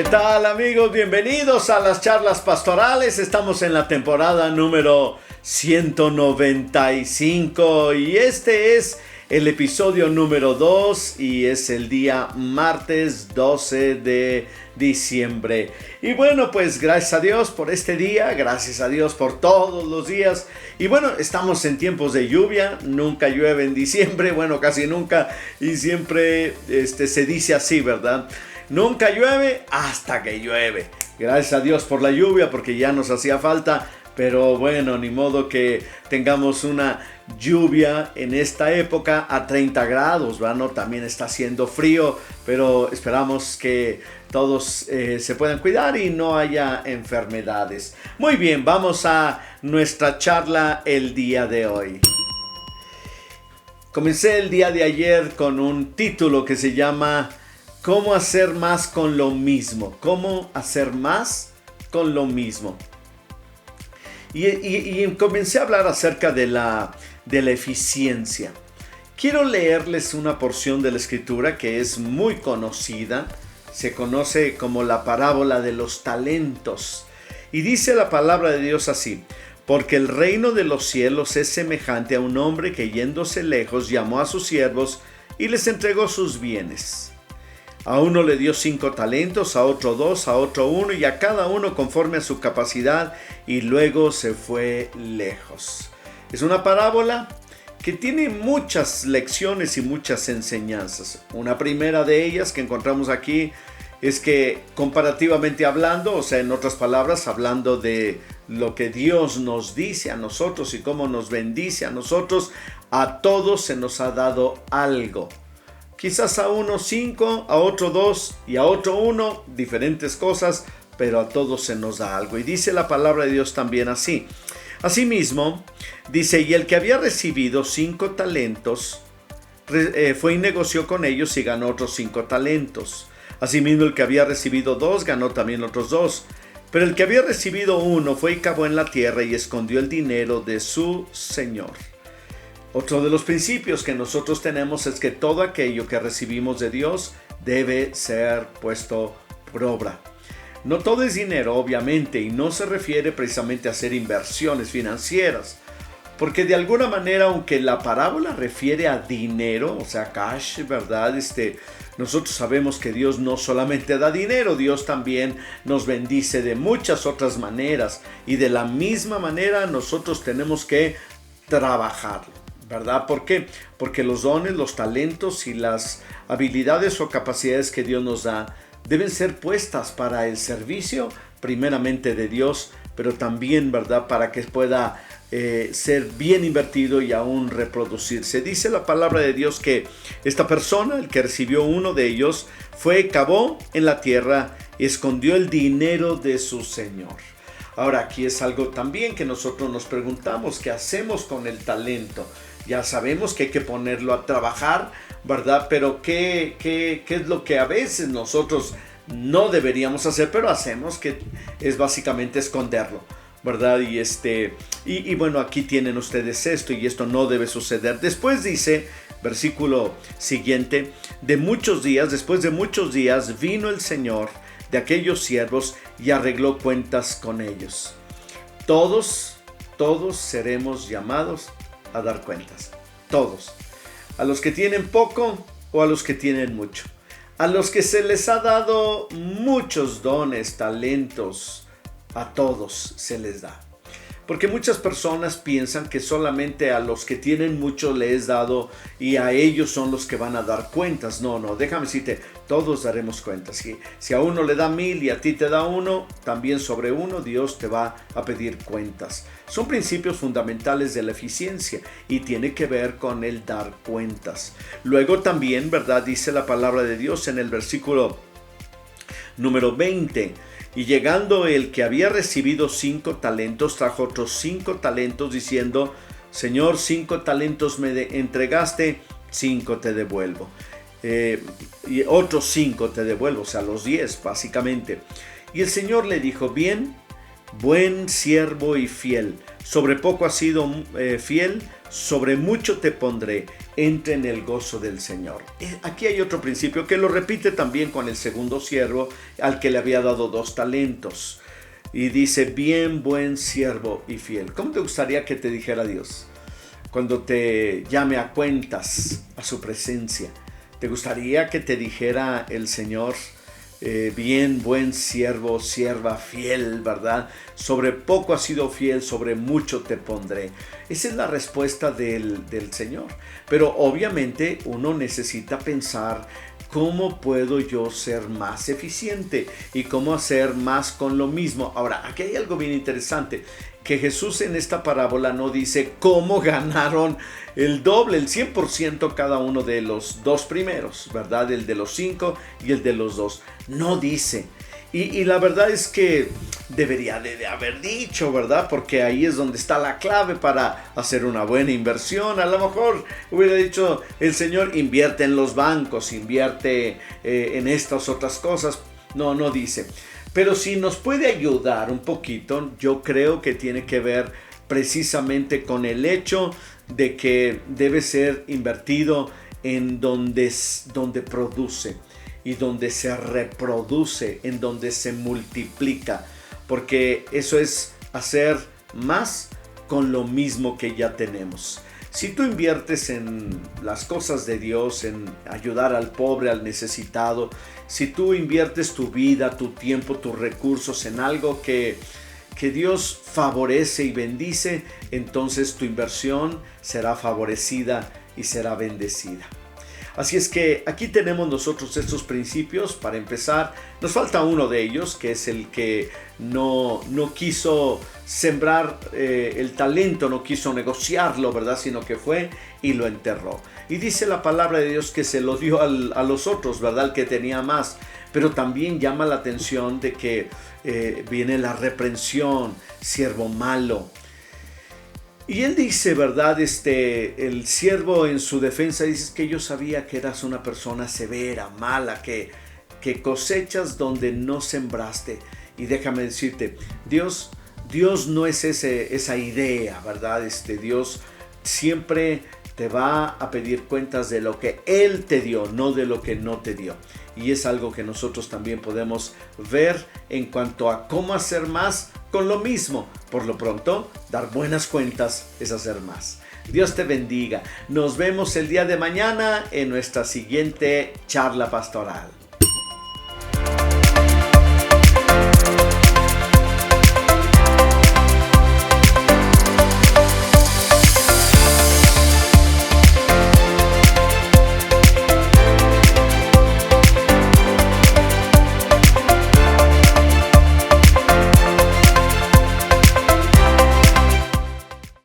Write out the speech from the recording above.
tal, amigos? Bienvenidos a las charlas pastorales. Estamos en la temporada número 195 y este es el episodio número 2 y es el día martes 12 de diciembre. Y bueno, pues gracias a Dios por este día, gracias a Dios por todos los días. Y bueno, estamos en tiempos de lluvia, nunca llueve en diciembre, bueno, casi nunca, y siempre se dice así, ¿verdad? Nunca llueve hasta que llueve. Gracias a Dios por la lluvia porque ya nos hacía falta. Pero bueno, ni modo que tengamos una lluvia en esta época a 30 grados, ¿verdad? No, también está haciendo frío, pero esperamos que todos se puedan cuidar y no haya enfermedades. Muy bien, vamos a nuestra charla el día de hoy. Comencé el día de ayer con un título que se llama ¿Cómo hacer más con lo mismo? ¿Cómo hacer más con lo mismo? Y comencé a hablar acerca de la eficiencia. Quiero leerles una porción de la escritura que es muy conocida. Se conoce como la parábola de los talentos. Y dice la palabra de Dios así: porque el reino de los cielos es semejante a un hombre que yéndose lejos llamó a sus siervos y les entregó sus bienes. A uno le dio 5 talentos, a otro 2, a otro 1 y a cada uno conforme a su capacidad, y luego se fue lejos. Es una parábola que tiene muchas lecciones y muchas enseñanzas. Una primera de ellas que encontramos aquí es que comparativamente hablando, o sea, en otras palabras, hablando de lo que Dios nos dice a nosotros y cómo nos bendice a nosotros, a todos se nos ha dado algo. Quizás a uno 5, a otro 2 y a otro 1, diferentes cosas, pero a todos se nos da algo. Y dice la palabra de Dios también así. Asimismo, dice, y el que había recibido 5 talentos, fue y negoció con ellos y ganó otros 5 talentos. Asimismo, el que había recibido 2, ganó también otros 2. Pero el que había recibido 1 fue y cavó en la tierra y escondió el dinero de su señor. Otro de los principios que nosotros tenemos es que todo aquello que recibimos de Dios debe ser puesto por obra. No todo es dinero, obviamente, y no se refiere precisamente a hacer inversiones financieras, porque de alguna manera, aunque la parábola refiere a dinero, o sea, cash, ¿verdad? Nosotros sabemos que Dios no solamente da dinero, Dios también nos bendice de muchas otras maneras, y de la misma manera nosotros tenemos que trabajarlo, ¿verdad? ¿Por qué? Porque los dones, los talentos y las habilidades o capacidades que Dios nos da deben ser puestas para el servicio, primeramente de Dios, pero también, ¿verdad?, para que pueda ser bien invertido y aún reproducirse. Dice la palabra de Dios que esta persona, el que recibió uno de ellos, fue, cavó en la tierra y escondió el dinero de su señor. Ahora, aquí es algo también que nosotros nos preguntamos, ¿qué hacemos con el talento? Ya sabemos que hay que ponerlo a trabajar, ¿verdad? Pero ¿qué es lo que a veces nosotros no deberíamos hacer, pero hacemos? Que es básicamente esconderlo, ¿verdad? Y bueno, aquí tienen ustedes esto, y esto no debe suceder. Después dice, versículo siguiente, después de muchos días vino el Señor de aquellos siervos y arregló cuentas con ellos. Todos seremos llamados a dar cuentas. Todos. A los que tienen poco o a los que tienen mucho. A los que se les ha dado muchos dones, talentos, a todos se les da. Porque muchas personas piensan que solamente a los que tienen mucho les es dado y a ellos son los que van a dar cuentas. No, déjame decirte, todos daremos cuentas. Si a uno le da 1000 y a ti te da 1, también sobre 1 Dios te va a pedir cuentas. Son principios fundamentales de la eficiencia y tiene que ver con el dar cuentas. Luego también, ¿verdad?, dice la palabra de Dios en el versículo número 20. Y llegando el que había recibido 5 talentos, trajo otros 5 talentos, diciendo, Señor, 5 talentos me entregaste, 5 te devuelvo. Y otros 5 te devuelvo, o sea, los 10 básicamente. Y el Señor le dijo, bien, buen siervo y fiel, sobre poco has sido fiel, sobre mucho te pondré, entre en el gozo del Señor. Aquí hay otro principio que lo repite también con el segundo siervo al que le había dado 2 talentos. Y dice, bien, buen siervo y fiel. ¿Cómo te gustaría que te dijera Dios cuando te llame a cuentas a su presencia? ¿Te gustaría que te dijera el Señor, bien, buen siervo, sierva fiel, ¿verdad? Sobre poco has sido fiel, sobre mucho te pondré. Esa es la respuesta del Señor. Pero obviamente uno necesita pensar, ¿cómo puedo yo ser más eficiente? Y cómo hacer más con lo mismo. Ahora, aquí hay algo bien interesante, que Jesús en esta parábola no dice cómo ganaron el doble, el 100% cada uno de los 2 primeros, ¿verdad? El de los 5 y el de los 2. No dice. Y la verdad es que debería de haber dicho, ¿verdad? Porque ahí es donde está la clave para hacer una buena inversión. A lo mejor hubiera dicho el Señor, invierte en los bancos, invierte en estas otras cosas. No dice. Pero si nos puede ayudar un poquito, yo creo que tiene que ver precisamente con el hecho de que debe ser invertido en donde produce y donde se reproduce, en donde se multiplica, porque eso es hacer más con lo mismo que ya tenemos. Si tú inviertes en las cosas de Dios, en ayudar al pobre, al necesitado, si tú inviertes tu vida, tu tiempo, tus recursos en algo que Dios favorece y bendice, entonces tu inversión será favorecida y será bendecida. Así es que aquí tenemos nosotros estos principios para empezar. Nos falta uno de ellos, que es el que no quiso sembrar el talento, no quiso negociarlo, ¿verdad? Sino que fue y lo enterró. Y dice la palabra de Dios que se lo dio a los otros, ¿verdad? El que tenía más. Pero también llama la atención de que viene la reprensión, siervo malo. Y él dice, ¿verdad? El siervo en su defensa dice que yo sabía que eras una persona severa, mala, que cosechas donde no sembraste. Y déjame decirte, Dios no es esa idea, ¿verdad? Dios siempre te va a pedir cuentas de lo que Él te dio, no de lo que no te dio. Y es algo que nosotros también podemos ver en cuanto a cómo hacer más con lo mismo. Por lo pronto, dar buenas cuentas es hacer más. Dios te bendiga. Nos vemos el día de mañana en nuestra siguiente charla pastoral.